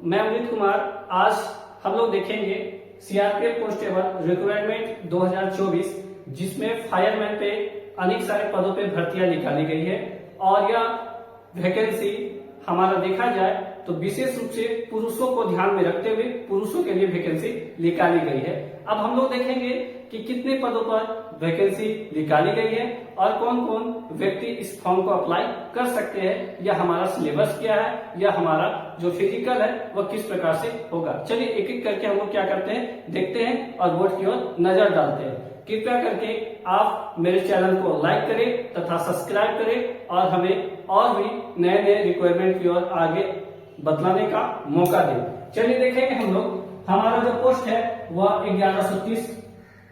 मैं अमित कुमार। आज हम लोग देखेंगे सीआरपीएफ कांस्टेबल रिक्वायरमेंट 2024, जिसमें फायरमैन पे अनेक सारे पदों पे भर्तियां निकाली गई है और यह वैकेंसी हमारा देखा जाए तो विशेष रूप से पुरुषों को ध्यान में रखते हुए पुरुषों के लिए वैकेंसी निकाली गई है। अब हम लोग देखेंगे कि कितने पदों पर वैकेंसी निकाली गई है और कौन कौन व्यक्ति इस फॉर्म को अप्लाई कर सकते हैं, या हमारा सिलेबस क्या है, या हमारा जो फिजिकल है वह किस प्रकार से होगा। चलिए एक एक करके हम लोग क्या करते हैं देखते हैं और बोर्ड की ओर नजर डालते हैं। कृपया करके आप मेरे चैनल को लाइक करें तथा सब्सक्राइब करें और हमें और भी नए नए रिक्वायरमेंट की ओर आगे बतलाने का मौका दें। चलिए देखेंगे हम लोग हमारा जो पोस्ट है वह 1130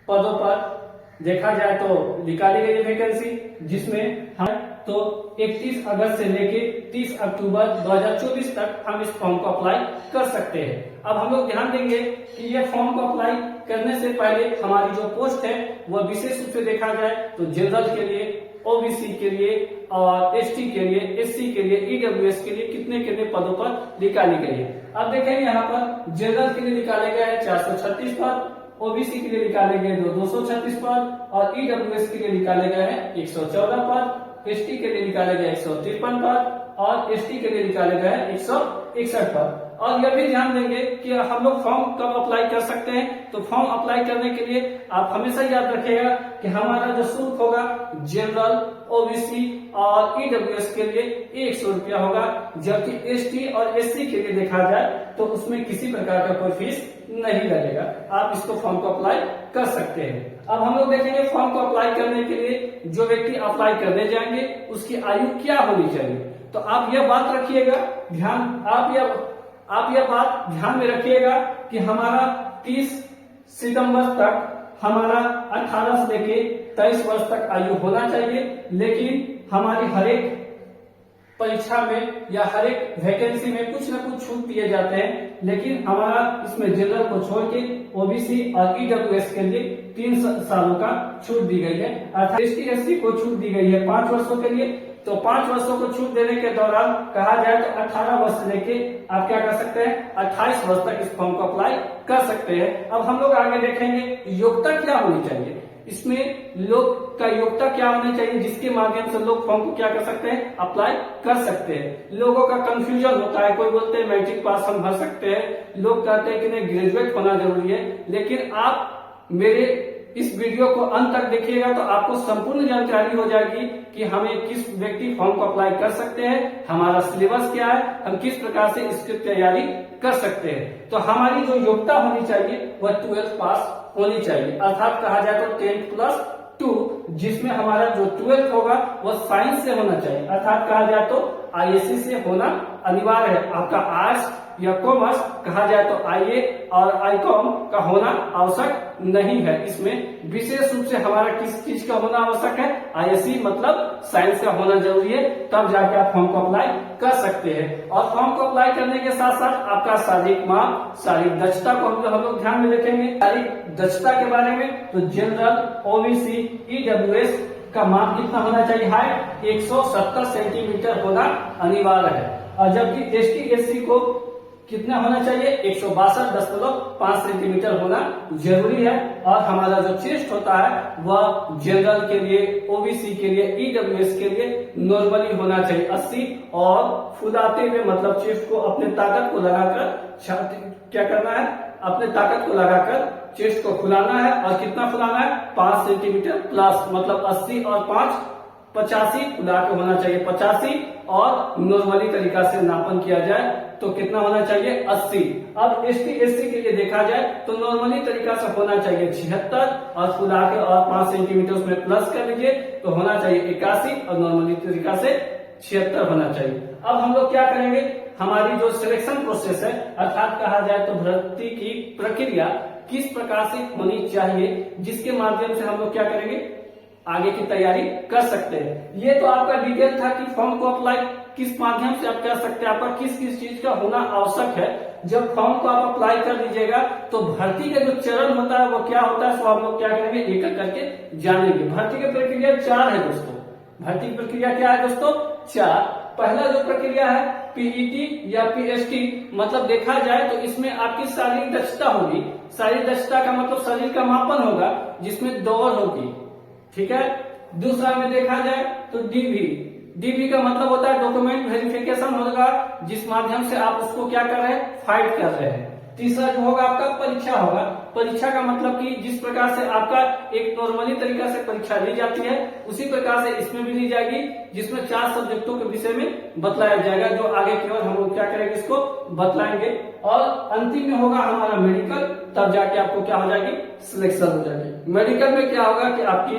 पदों पर देखा जाए तो निकाली गई वैकेंसी, जिसमें हम तो 31 अगस्त से लेके 30 अक्टूबर 2024 तक हम इस फॉर्म को अप्लाई कर सकते हैं। अब हम लोग ध्यान देंगे कि यह फॉर्म को अप्लाई करने से पहले हमारी जो पोस्ट है वह विशेष रूप से देखा जाए तो जनरल के लिए, ओबीसी के लिए और एसटी के लिए, एससी के लिए, ईडब्ल्यूएस के लिए कितने पदों पर निकाली गई है। अब देखेंगे यहाँ पर जनरल के लिए निकाले गए हैं 436 पद, ओबीसी के लिए निकाले गए 236 पद और ईडब्ल्यूएस के लिए निकाले गए हैं 114 पद, एसटी के लिए निकाले गए 153 पद और एसटी के लिए निकाले गए 161 पद। और यह भी ध्यान देंगे कि हम लोग फॉर्म कब अप्लाई कर सकते हैं। तो फॉर्म अप्लाई करने के लिए आप हमेशा याद रखिएगा कि हमारा जो शुल्क होगा जनरल, ओबीसी और ईडब्ल्यूएस के लिए 100 रुपया होगा, जबकि एसटी और एससी के लिए देखा जाए तो उसमें किसी प्रकार का कोई फीस नहीं लगेगा। आप इसको फॉर्म को अप्लाई कर सकते हैं। अब हम लोग देखेंगे फॉर्म को अप्लाई करने के लिए जो व्यक्ति अप्लाई करने जाएंगे उसकी आयु क्या होनी चाहिए। तो आप यह बात रखिएगा आप यह बात ध्यान में रखिएगा कि हमारा 30 सितंबर तक हमारा 18 से लेके 23 वर्ष तक आयु होना चाहिए। लेकिन हमारी हरेक परीक्षा में या हरेक वैकेंसी में कुछ न कुछ छूट दिए जाते हैं, लेकिन हमारा इसमें जनरल को छोड़ के ओबीसी और ईडब्ल्यूएस के लिए 3 सालों का छूट दी गई है। अर्थात एसटी एससी को छूट दी गई है 5 वर्षों के लिए। तो 5 वर्षों को छूट देने के दौरान कहा जाए तो 18 वर्ष से लेके आप क्या कर सकते हैं 28 वर्ष तक इस फॉर्म को अप्लाई कर सकते हैं। अब हम लोग आगे देखेंगे योग्यता क्या होनी चाहिए। इसमें लोग का योग्यता क्या होनी चाहिए जिसके माध्यम से लोग फॉर्म को क्या कर सकते हैं अप्लाई कर सकते हैं। लोगों का कंफ्यूजन होता है, कोई बोलते हैं मैट्रिक पास हम भर सकते हैं, लोग कहते हैं कि नहीं ग्रेजुएट होना जरूरी है। लेकिन आप मेरे इस वीडियो को अंत तक देखिएगा तो आपको संपूर्ण जानकारी हो जाएगी कि हमें किस व्यक्ति फॉर्म को अप्लाई कर सकते हैं, हमारा सिलेबस क्या है, हम किस प्रकार से इसकी तैयारी कर सकते हैं। तो हमारी जो योग्यता होनी चाहिए वह 12th पास होनी चाहिए, अर्थात कहा जाए तो 10+2, जिसमें हमारा जो 12th होगा वह साइंस से होना चाहिए, अर्थात कहा जाए तो आईएससी से होना अनिवार्य है। आपका आर्ट्स या कॉमर्स कहा जाए तो आईए और आईकॉम का होना आवश्यक नहीं है। इसमें विशेष रूप से हमारा किस चीज का होना आवश्यक है, आईएससी मतलब साइंस का होना जरूरी है, तब जाके आप फॉर्म को अप्लाई कर सकते हैं। और फॉर्म को अप्लाई करने के साथ साथ आपका शारीरिक माप, शारीरिक दक्षता को हम लोग ध्यान में रखेंगे। शारीरिक दक्षता के बारे में तो जनरल, ओबीसी, ईडब्ल्यूएस का माप कितना होना चाहिए, हाइट 170 सेंटीमीटर होना अनिवार्य है। और जबकि एसटी एससी को कितना होना चाहिए 162.5 सेंटीमीटर होना जरूरी है। और हमारा जो चेस्ट होता है वह जनरल के लिए, ओबीसी के लिए, ईडब्ल्यूएस के लिए नॉर्मली होना चाहिए 80, और फुलाते हुए मतलब चेस्ट को अपने ताकत को लगाकर क्या करना है, अपने ताकत को लगाकर चेस्ट को फुलाना है। और कितना फुलाना है 5 सेंटीमीटर प्लस, मतलब 80 और 5 85 फुला के होना चाहिए 85, और नॉर्मली तरीका से नापन किया जाए तो कितना होना चाहिए 80। अब एसटी एससी के लिए देखा जाए तो नॉर्मली तरीका से होना चाहिए 76, और फुला के और 5 सेंटीमीटर उसमें प्लस कर लीजिए तो होना चाहिए 81, और नॉर्मली तरीका से 76 होना चाहिए। अब हम लोग क्या करेंगे, हमारी जो सिलेक्शन प्रोसेस है, अर्थात कहा जाए तो भर्ती की प्रक्रिया किस प्रकार से होनी चाहिए, जिसके माध्यम से हम लोग क्या करेंगे आगे की तैयारी कर सकते हैं। ये तो आपका डिटेल था कि फॉर्म को अप्लाई किस माध्यम से आप कर सकते हैं, आपका किस किस चीज का होना आवश्यक है। जब फॉर्म को आप अप्लाई कर दीजिएगा तो भर्ती का जो चरण होता है वो क्या होता है, सो हम लोग क्या करेंगे एक एक करके जानेंगे। भर्ती की प्रक्रिया 4 है दोस्तों। भर्ती की प्रक्रिया क्या है दोस्तों 4। पहला जो प्रक्रिया है पीईटी या पीएचटी, मतलब देखा जाए तो इसमें आपकी शारीरिक दक्षता होगी। शारीरिक दक्षता का मतलब शरीर का मापन होगा जिसमें दौड़ होगी, ठीक है। दूसरा में देखा जाए तो डीवी, डीवी का मतलब होता है डॉक्यूमेंट वेरिफिकेशन होगा, जिस माध्यम से आप उसको क्या कर रहे हैं, फाइट कर रहे हैं। तीसरा जो होगा आपका परीक्षा होगा। परीक्षा का मतलब कि जिस प्रकार से आपका एक नॉर्मली तरीका से परीक्षा ली जाती है उसी प्रकार से इसमें भी ली जाएगी, जिसमें 4 सब्जेक्टों के विषय में बतलाया जाएगा, जो आगे केवल हम लोग क्या करेंगे, इसको बतलाएंगे। और अंतिम में होगा हमारा मेडिकल, तब जाके आपको क्या हो जाएगी, सिलेक्शन हो जाएगी। मेडिकल में क्या होगा कि आपकी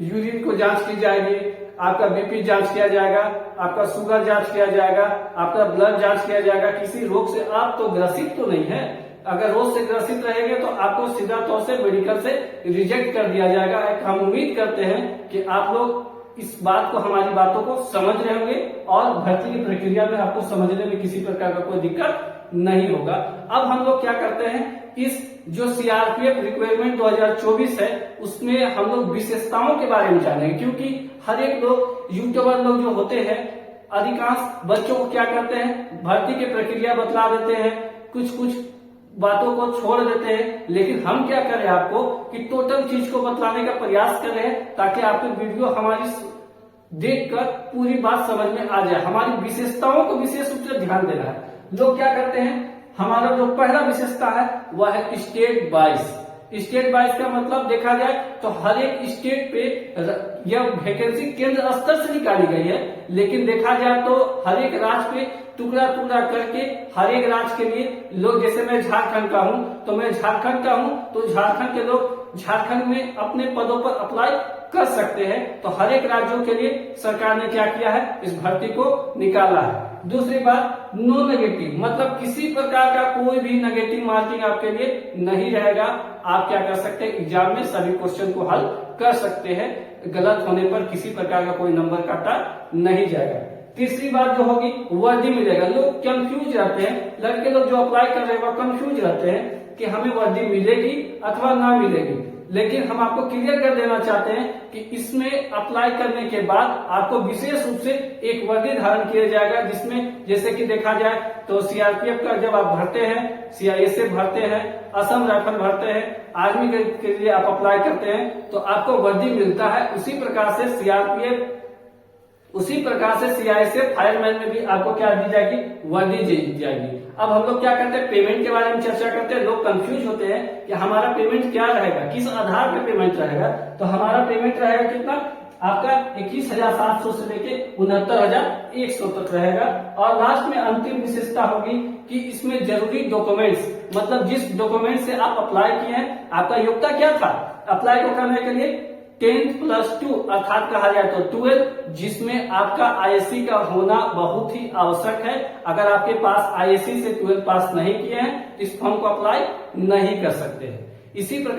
यूरिन को जांच की जाएगी, आपका बीपी जांच किया जाएगा, आपका शुगर जांच किया जाएगा, आपका ब्लड जांच किया जाएगा। किसी रोग से आप तो ग्रसित तो नहीं है, अगर रोग से ग्रसित रहेंगे तो आपको सीधा तौर से मेडिकल से रिजेक्ट कर दिया जाएगा। हम उम्मीद करते हैं कि आप लोग इस बात को, हमारी बातों को समझ रहे होंगे और भर्ती की प्रक्रिया में आपको समझने में किसी प्रकार का कोई दिक्कत नहीं होगा। अब हम लोग क्या करते हैं, इस जो सीआरपीएफ रिक्वायरमेंट 2024 है उसमें हम लोग विशेषताओं के बारे में जानेंगे, क्योंकि हर एक लोग, यूट्यूबर लोग जो होते हैं, अधिकांश बच्चों को क्या करते हैं, भर्ती की प्रक्रिया बतला देते हैं, कुछ कुछ बातों को छोड़ देते हैं। लेकिन हम क्या करें आपको कि टोटल चीज को बतलाने का प्रयास कर रहे हैं, ताकि आपकी वीडियो हमारी देखकर पूरी बात समझ में आ जाए। हमारी विशेषताओं को विशेष रूप से ध्यान देना है। लोग क्या करते हैं, हमारा जो पहला विशेषता है वह है स्टेट वाइज। स्टेट वाइज का मतलब देखा जाए तो हर एक स्टेट पे यह वैकेंसी केंद्र स्तर से निकाली गई है, लेकिन देखा जाए तो हर एक राज्य पे टुकड़ा टुकड़ा करके हर एक राज्य के लिए लोग, जैसे मैं झारखंड का हूं तो मैं झारखंड का हूं तो झारखंड के लोग झारखंड में अपने पदों पर अप्लाई कर सकते हैं। तो हर एक राज्यों के लिए सरकार ने क्या किया है, इस भर्ती को निकाला है। दूसरी बात, नो नेगेटिव, मतलब किसी प्रकार का कोई भी नेगेटिव मार्किंग आपके लिए नहीं रहेगा। आप क्या कर सकते हैं, एग्जाम में सभी क्वेश्चन को हल कर सकते हैं, गलत होने पर किसी प्रकार का कोई नंबर काटा नहीं जाएगा। तीसरी बात जो होगी, वर्दी मिलेगा। लोग कंफ्यूज रहते हैं, लड़के लोग जो अप्लाई कर रहे हैं वो कंफ्यूज रहते हैं कि हमें वर्दी मिलेगी अथवा ना मिलेगी, लेकिन हम आपको क्लियर कर देना चाहते हैं कि इसमें अप्लाई करने के बाद आपको विशेष रूप से एक वर्दी धारण किया जाएगा, जिसमें जैसे कि देखा जाए तो सीआरपीएफ का जब आप भरते हैं, सीआईएसएफ भरते हैं, असम राइफल भरते हैं, आर्मी के लिए आप अप्लाई करते हैं तो आपको वर्दी मिलता है। उसी प्रकार से सीआरपीएफ, उसी प्रकार से सीआईएसएफ फायरमैन में भी आपको क्या दी जाएगी, वर्दी दी जाएगी। अब हम लोग क्या करते हैं, पेमेंट के बारे में चर्चा करते हैं। लोग कंफ्यूज होते हैं कि हमारा पेमेंट क्या रहेगा, किस आधार पे पेमेंट रहेगा। तो हमारा पेमेंट रहेगा कितना, आपका 21,700 से लेके 69,100 तक रहेगा। और लास्ट में अंतिम विशेषता होगी कि इसमें जरूरी डॉक्यूमेंट्स, मतलब जिस डॉक्यूमेंट से आप अप्लाई किए हैं, आपका योग्यता क्या था अप्लाई को करने के लिए, 10+2 अर्थात कहा जाए तो 12, जिसमें आपका आईएससी का होना बहुत ही आवश्यक है। अगर आपके पास आईएससी से 12 पास नहीं किए हैं, इस फॉर्म को अप्लाई नहीं कर सकते हैं। इसी प्रकार